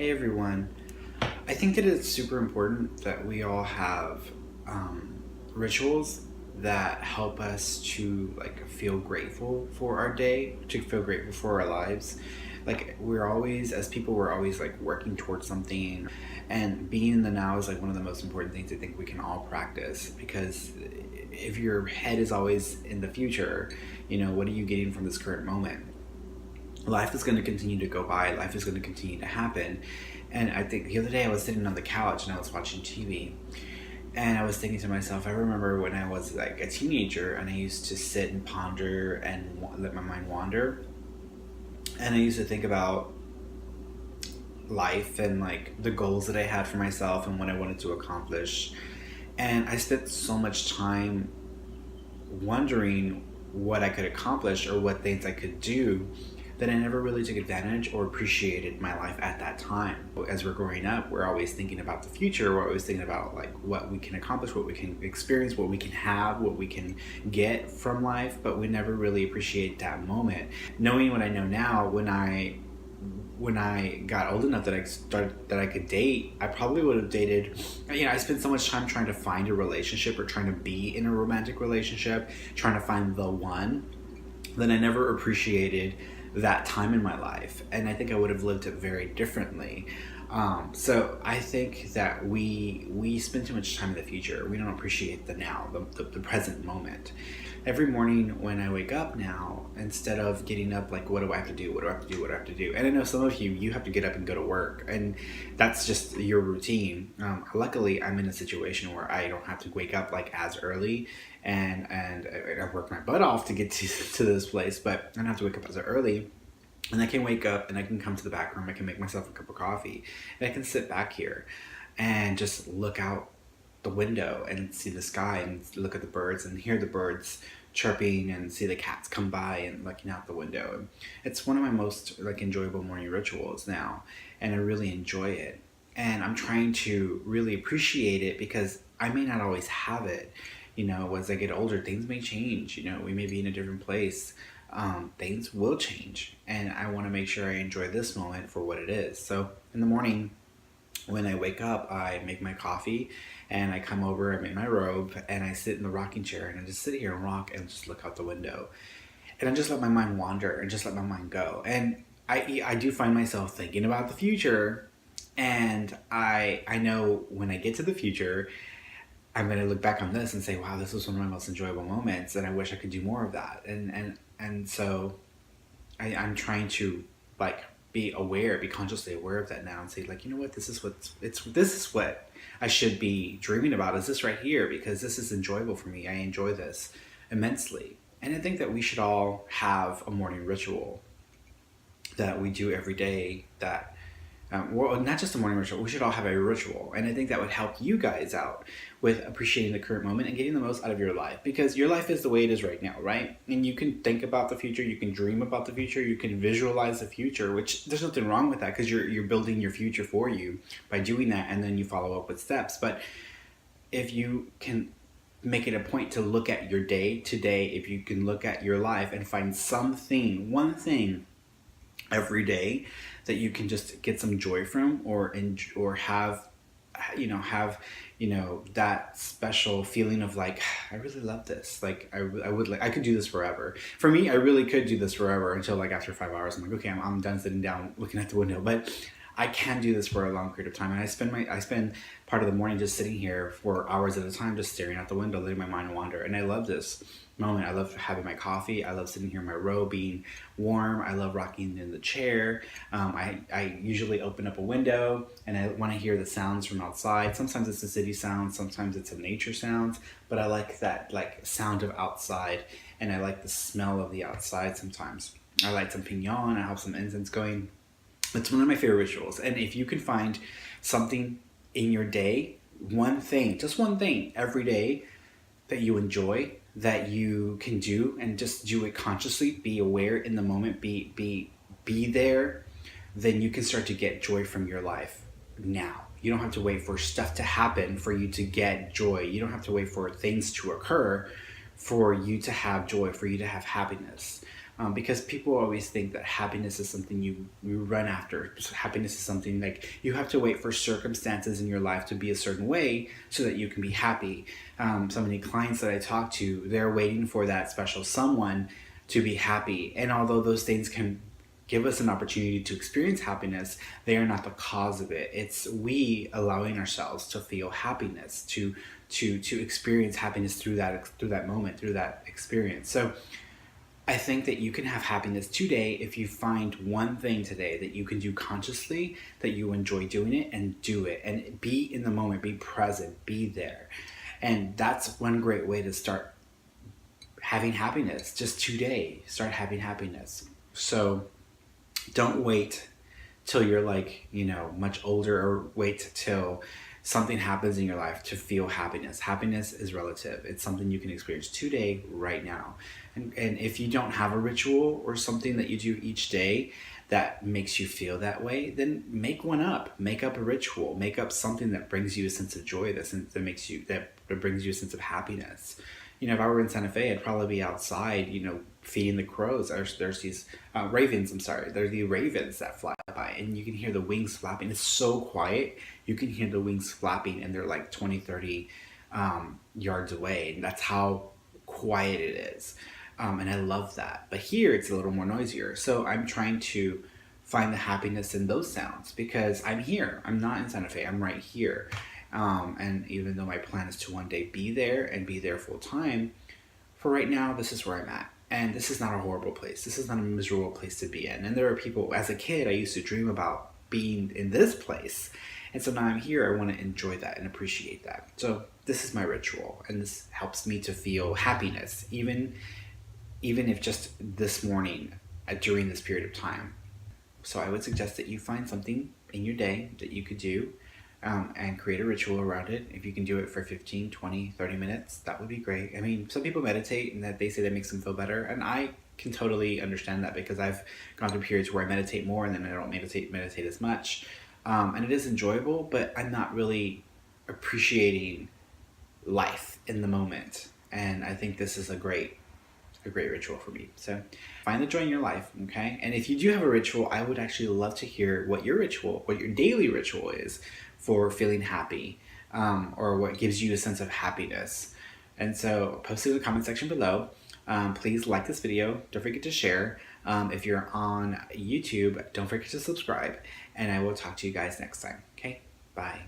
Hey everyone. I think that it's super important that we all have rituals that help us to feel grateful for our day, to feel grateful for our lives. Like we're always, as people, we're always like working towards something, and being in the now is like one of the most important things I think we can all practice. Because if your head is always in the future, what are you getting from this current moment? Life is going to continue to go by, life is going to continue to happen. And I think the other day I was sitting on the couch and I was watching TV, and I was thinking to myself, I remember when I was like a teenager and I used to sit and ponder and let my mind wander. And I used to think about life and like the goals that I had for myself and what I wanted to accomplish. And I spent so much time wondering what I could accomplish or what things I could do that I never really took advantage or appreciated my life at that time. As we're growing up, we're always thinking about the future. We're always thinking about like what we can accomplish, what we can experience, what we can have, what we can get from life, but we never really appreciate that moment. Knowing what I know now, when I got old enough that I could date, I probably would have dated. I spent so much time trying to find a relationship or trying to be in a romantic relationship, trying to find the one, then I never appreciated that time in my life, and I think I would have lived it very differently. So I think that we spend too much time in the future. We don't appreciate the now, the present moment. Every morning when I wake up now, instead of getting up like, what do I have to do? What do I have to do? What do I have to do? And I know some of you have to get up and go to work, and that's just your routine. Luckily, I'm in a situation where I don't have to wake up like as early, and I work my butt off to get to this place, but I don't have to wake up as early. And I can wake up and I can come to the back room. I can make myself a cup of coffee, and I can sit back here and just look out the window and see the sky and look at the birds and hear the birds chirping and see the cats come by and looking out the window. And it's one of my most like enjoyable morning rituals now, and I really enjoy it. And I'm trying to really appreciate it because I may not always have it. As I get older, things may change. We may be in a different place. Things will change, and I want to make sure I enjoy this moment for what it is. So in the morning, when I wake up, I make my coffee and I come over, I'm in my robe, and I sit in the rocking chair and I just sit here and rock and just look out the window. And I just let my mind wander and just let my mind go. And I do find myself thinking about the future, and I know when I get to the future, I'm going to look back on this and say, wow, this was one of my most enjoyable moments, and I wish I could do more of that. And so I'm trying to like be consciously aware of that now, and say like, you know what, this is what I should be dreaming about. Is this right here? Because this is enjoyable for me. I enjoy this immensely. And I think that we should all have a morning ritual that we do every day that well, not just a morning ritual, we should all have a ritual. And I think that would help you guys out with appreciating the current moment and getting the most out of your life. Because your life is the way it is right now, right? And you can think about the future, you can dream about the future, you can visualize the future, which there's nothing wrong with that, because you're building your future for you by doing that, and then you follow up with steps. But if you can make it a point to look at your day today, if you can look at your life and find something, one thing every day that you can just get some joy from, or have that special feeling of like, I really love this, like I could do this forever. For me, I really could do this forever until like after 5 hours I'm like, okay, I'm done sitting down looking at the window. But I can do this for a long period of time, and I spend part of the morning just sitting here for hours at a time, just staring out the window, letting my mind wander. And I love this moment. I love having my coffee. I love sitting here in my robe, being warm. I love rocking in the chair. I usually open up a window, and I want to hear the sounds from outside. Sometimes it's a city sound, sometimes it's a nature sounds, but I like that like sound of outside, and I like the smell of the outside sometimes. I light some pinon. I have some incense going. It's one of my favorite rituals. And if you can find something in your day, one thing, just one thing every day that you enjoy, that you can do, and just do it consciously, be aware in the moment, be there, then you can start to get joy from your life now. You don't have to wait for stuff to happen for you to get joy. You don't have to wait for things to occur for you to have joy, for you to have happiness. Because people always think that happiness is something you run after. Happiness is something like you have to wait for circumstances in your life to be a certain way so that you can be happy. So many clients that I talk to, they're waiting for that special someone to be happy. And although those things can give us an opportunity to experience happiness, they are not the cause of it. It's we allowing ourselves to feel happiness, to experience happiness through that moment, through that experience. So I think that you can have happiness today if you find one thing today that you can do consciously, that you enjoy doing it, and do it. And be in the moment, be present, be there. And that's one great way to start having happiness. Just today, start having happiness. So don't wait till you're like, much older, or wait till something happens in your life to feel happiness. Happiness is relative. It's something you can experience today, right now. And if you don't have a ritual or something that you do each day that makes you feel that way, then make one up. Make up a ritual. Make up something that brings you a sense of joy, that brings you a sense of happiness. If I were in Santa Fe, I'd probably be outside, feeding the crows. There's these ravens, I'm sorry. They're the ravens that fly by, and you can hear the wings flapping. It's so quiet. You can hear the wings flapping, and they're like 20, 30 yards away. And that's how quiet it is. And I love that. But here, it's a little more noisier. So I'm trying to find the happiness in those sounds because I'm here. I'm not in Santa Fe. I'm right here. And even though my plan is to one day be there and be there full time, for right now, this is where I'm at. And this is not a horrible place. This is not a miserable place to be in. And there are people, as a kid, I used to dream about being in this place. And so now I'm here, I want to enjoy that and appreciate that. So this is my ritual, and this helps me to feel happiness, even if just this morning, during this period of time. So I would suggest that you find something in your day that you could do, and create a ritual around it. If you can do it for 15, 20, 30 minutes, that would be great. I mean, some people meditate and that they say that makes them feel better. And I can totally understand that because I've gone through periods where I meditate more and then I don't meditate as much. And it is enjoyable, but I'm not really appreciating life in the moment. And I think this is a great ritual for me. So find the joy in your life, okay? And if you do have a ritual, I would actually love to hear what your daily ritual is for feeling happy, or what gives you a sense of happiness. And so post it in the comment section below. Please like this video. Don't forget to share. If you're on YouTube, don't forget to subscribe. And I will talk to you guys next time. Okay? Bye.